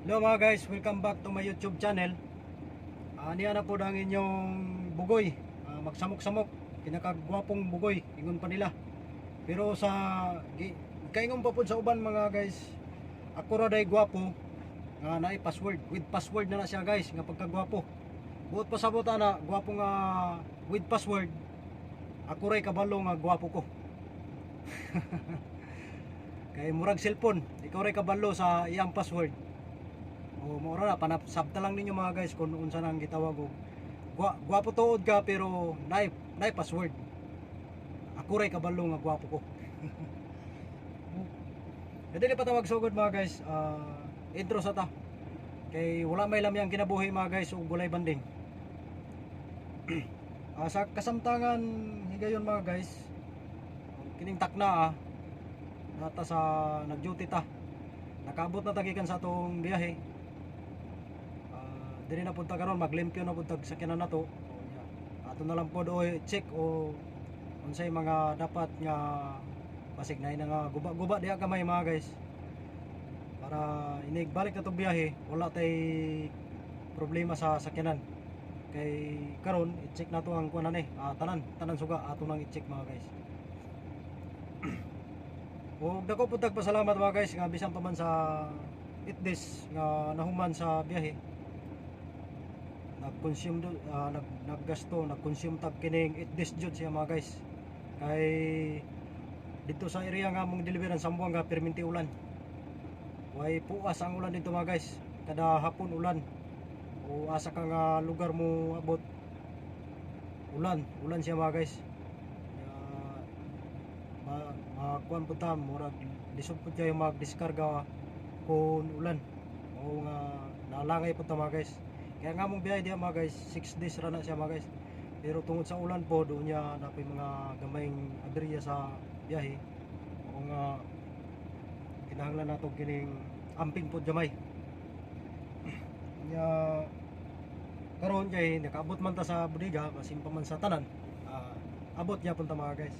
Hello mga guys, welcome back to my YouTube channel. Niya na po ang inyong bugoy, magsamok-samok, kinakagwapong bugoy, ingon pa nila. Pero sa kaingon pa po sa uban mga guys, ako ra day gwapo nga naay password, with password na siya guys, nga pagkagwapo. Buot pa sabot na gwapo nga with password, ako ray kabalo nga gwapo ko. Kay murag cellphone, ikaw ray kabalo sa iyang password. O mura na panapsabta lang ninyo mga guys kung unsa nang gitawag og gwapo tuod ka pero nay password. Ako ray kabalo nga gwapo ko. Dili pa tawag sugod mga guys. Intro sa ta. Kay wala may lamyang kinabuhi mga guys ug bulay banding. Sa kasamtangan higayon mga guys. Kining takna nata sa nag-duty ta. Nakaabot na tagikan sa atong biyahe. Dili na punta karon maglimpyo na punta sa sakyanan nato. Ato na lang po do check o unsay mga dapat nga basig na nga guba-guba diha kamay mga guys. Para inigbalik na to biyahe, wala tay problema sa sakyanan. Kay karon i-check nato ang kuan tanan suga ato nang i-check mga guys. O dako pud pasalamat mga guys nga bisan pa man sa itdes nga nahuman sa biyahe. Nag-consume nag-consume tag kining itdes jud siya mga guys. Kay dito sa area nga mong deliveran sambuang nga perminti ulan. Way puas ang ulan dito mga guys. Kada hapon ulan. O asa ka nga lugar mo abot ulan siya mga guys. Kuan po ta murag lisod po kayo mag-diskarga kung ulan. O nga nalangay po ta mga guys. Kaya nga mong biyahe diya mga guys, 6 days ra na siya mga guys. Pero tungod sa ulan po, doon niya napay mga gamayng aberya sa biyahe. O nga kinahanglan nato kining amping po jamay. Nya karon kay nakaabot man ta sa bodega, basin pa man sa tanan. Abot niya punta mga guys.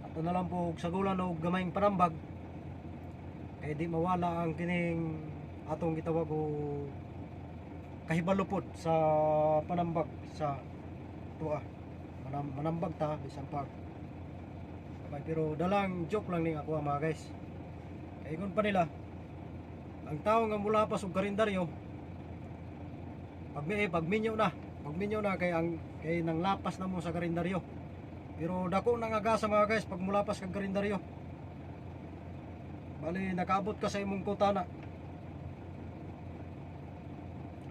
Ato na lang po sagulan og gamayng panambag. Kay di mawala ang kining atong gitawag o kahibalupod sa panambag sa tuwa. Manambag ta bisan pag pero dalang joke lang ning ako mga guys. Kay ingon pa nila ang tao nga mula pa og kalendaryo pagminyo na kay nang lapas na mo sa kalendaryo. Pero dako nang agasa mga guys pag mulapas kag kalendaryo. Bali nakaabot ka sa imong kutana.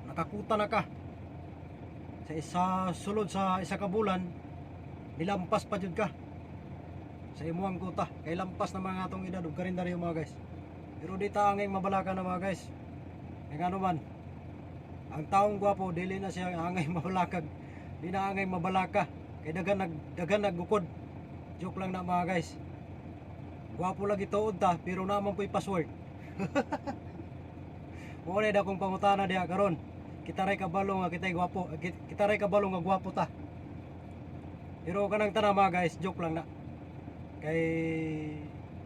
Nakakuta na ka sa isa sulod sa isa ka bulan, nilampas pa jud ka sa imuang kuta kay lampas na mga atong edad ug kalendaryo mga guys. Pero di ta angay mabalaka na mga guys. Kay ngano man ang taong gwapo dili na siya angay mabalakag, di na angay mabalaka kay dagan naggukod. Joke lang na mga guys. Gwapo lagi tuod ta pero naman po'y password. Mo na dakong pangutana diha karon. Kita ray kabalo nga kitay gwapo, kita ray kabalo nga gwapo ta. Pero kanang tanan mga guys, joke lang na. Kay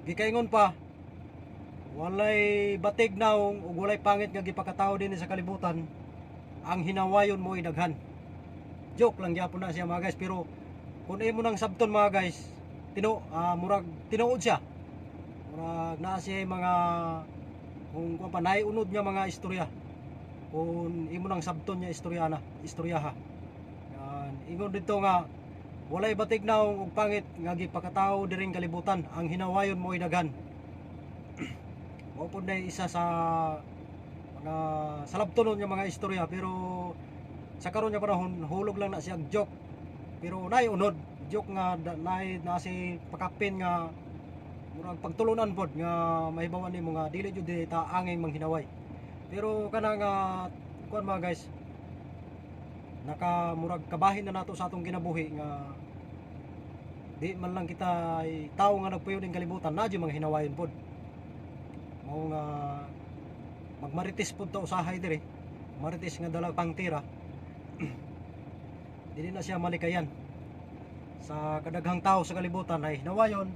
gikaingon pa walay batig naong ug walay pangit nga gipakatawo din sa kalibutan. Ang hinawayon mo daghan. Joke lang gyapon na siya mga guys, pero kung imo nang sabton mga guys, murag tinuod siya. Murag naa siya mga kung pa naiunod nga mga istorya. Kung imo nang sabton niya istoryaha. Yan, ingon dito nga walay batig naong ug pangit nga gipakatawo diring kalibutan, ang hinawayon mo daghan. Mao pud na isa sa mga salabtonon nga mga istorya, pero sa karon nga panahon hulog lang na siya joke. Pero naiunod joke nga na si pakapin nga murag pagtulunan pod nga mahibawan nimo nga dili jud ta angay manghinaway. Pero kana nga kuan mga guys, nakamurag kabahin na nato sa atong kinabuhi nga di man lang kita ay tao nga nagpuyo ning kalibutan na mga hinawayon pod. Mao nga magmarites pod ta usahay dire. Marites nga dala pang tira. Dili na siya malikayan sa kadaghang tao sa kalibutan ay hinawayon,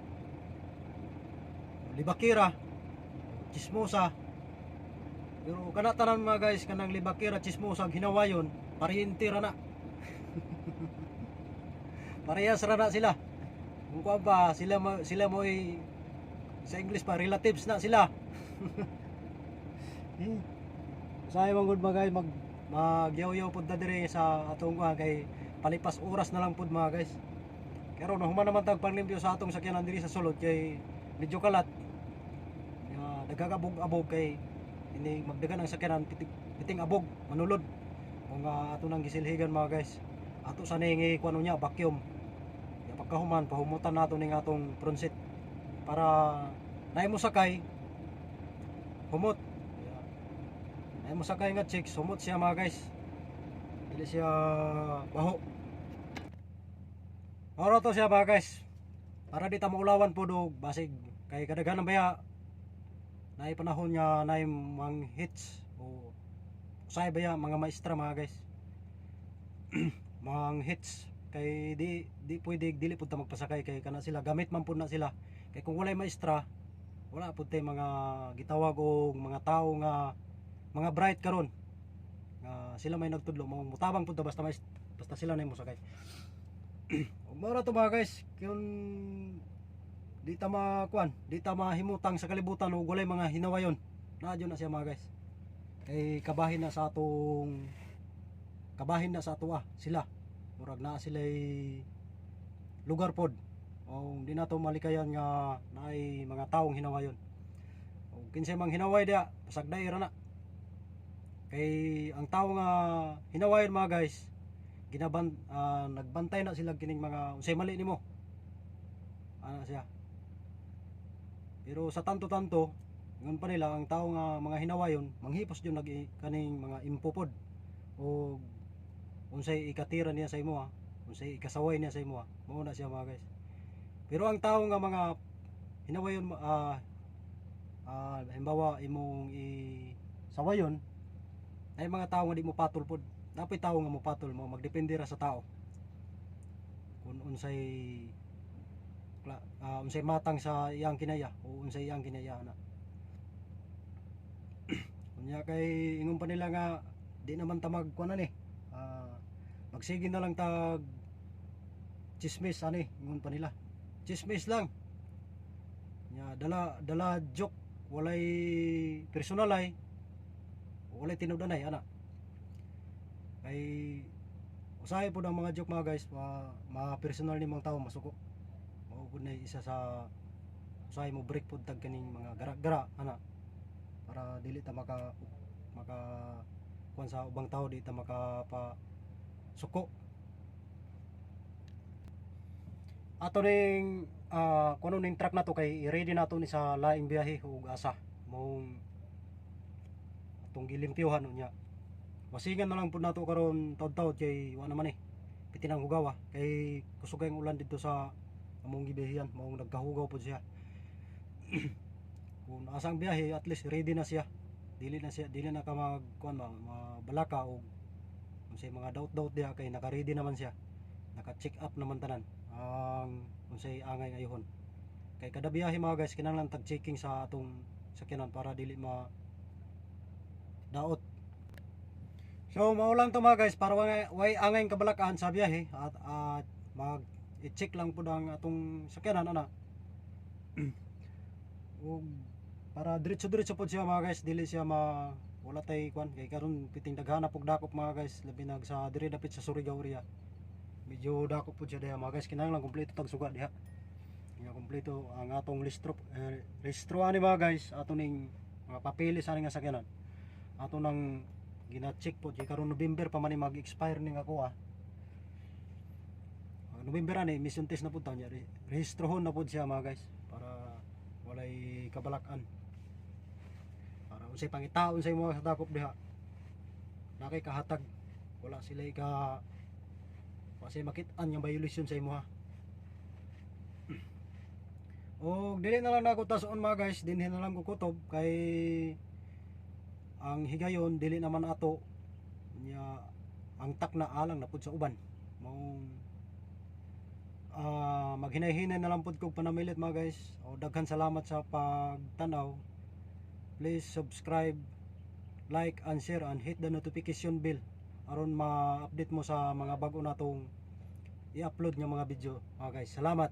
libakira, chismosa, Pero kana tanan mga guys kanang libakira chismosag hinawayon pariente ra na. Parehas ra na sila. Kung kuan pa sila mo sa English pa relatives na sila. Usahay man gud mga guys magyaw-yaw pud ta dire sa atong kay palipas oras na lang pud mga guys. Pero no human naman tag panglimpyo sa atong sakyanan diri sa sulod kay medyo kalat. Nagagabog-abog kay ini magdagan ang sakyanan piting abog manulod. Kung ato nang gisilhigan mga guys. Ato sa ningi kuno nya vacuum. Ya pagkahuman pahumutan nato ning atong front seat para naay mo sakay humot. Ay mo sakay nga chicks, sumot siya mga guys. Dili siya baho. Oro to siya mga guys. Para di ta maulawan po dog basig kay kadaghanan baya naay panahon niya naay mang hits o usay baya mga maestra mga guys. Mang hits kay di pwede dili pud ta magpasakay kay kana sila gamit man pud na sila. Kay kung walay maestra wala pud tay mga gitawag og mga tawo nga mga bright karon sila may nagtudlo mo mutabang pud basta sila na mo sakay. Mao to mga guys kun di ta makuan di ta mahimutang sa kalibutan ug walay mga hinawayon naadyo na siya mga guys kay kabahin na sa ato sila murag na sila lugar pod o di na to malikayan nga naay mga taong hinawayon o kinsay mang hinaway dia pasagday ra na. Kay ang tao nga hinawayon mga guys nagbantay na sila kining mga unsay mali nimo ana siya. Pero sa tanto-tanto ngon pa nila ang tao nga mga hinawayon manghipos jud kaning mga impopod o unsay ikatira niya sa imo unsay ikasaway niya sa imo mao na siya mga guys. Pero ang tao nga mga hinawayon halimbawa imong sawayon ay mga tao nga di mo patol pod. Napay tao nga mo patol mo magdepende ra sa tao. Kung unsay matang sa iyang kinaya o unsay iyang kinaya na. Kunya kay ingon pa nila nga di naman ta magkuanan magsige na lang tag chismis ani ingon pa nila. Chismis lang. Nya dala joke walay personal ay walay tinudanay ana kay usahay po ng mga joke mga guys mga personal ni mga tao masuko mao pud na isa sa usahay mo break pud tag kaning mga gara-gara ana para dili ta maka kuan sa ubang tao di ta maka suko ato ning kuno ning truck na to kay i-ready nato ni sa laing biyahe ug asa mong atong gilimpyuhan unya. Wasingan na lang pud nato karon taud-taud kay wa naman pitinang hugaw kay kusugay ang ulan dito sa among gibiyahan maong nagkahugaw pud siya. Kung asang biyahe at least ready na siya. Dili na ka magkuan mabalaka og unsay mga doubt diha kay naka-ready naman siya. Naka-check up naman tanan ang unsay angay ngayon. Kay kada biyahe mga guys kinahanglan tag-checking sa atong sakyanan para dili daot. So maulang to mga guys para way angay kabalakaan sa biyahe at mag-i-check lang pud ang atong sakyanan ana. Ug para diretso pud siya mga guys dili siya wala tay kwan kay karon piting daghana pug dakop mga guys labi nag sa diri dapit sa Surigao area. Medyo dakop pud siya diha mga guys kinahanglan kompleto tag suga diha. Nga kompleto ang atong listro ani mga guys ato ning mga papeles ani nga sakyanan. Ato nang gina-check po kay karon November pa man mag-expire ning ako November ani emission test na pud ta nya rehistrohon na pud siya mga guys para walay kabalakan para unsay pangitaon sa imo sa dakop diha nakay kahatag wala sila kasi makit-an yung violation sa imo o dili na lang nako tason mga guys dinhi na lang ko kutob kay ang higayon dili naman ato nya ang tak na alang na pud sa uban mong maghinay-hinay na lang pud kog panamilit mga guys o daghan salamat sa pagtanaw. Please subscribe, like and share and hit the notification bell aron ma-update mo sa mga bago natong i-upload nga mga video mga guys. Salamat.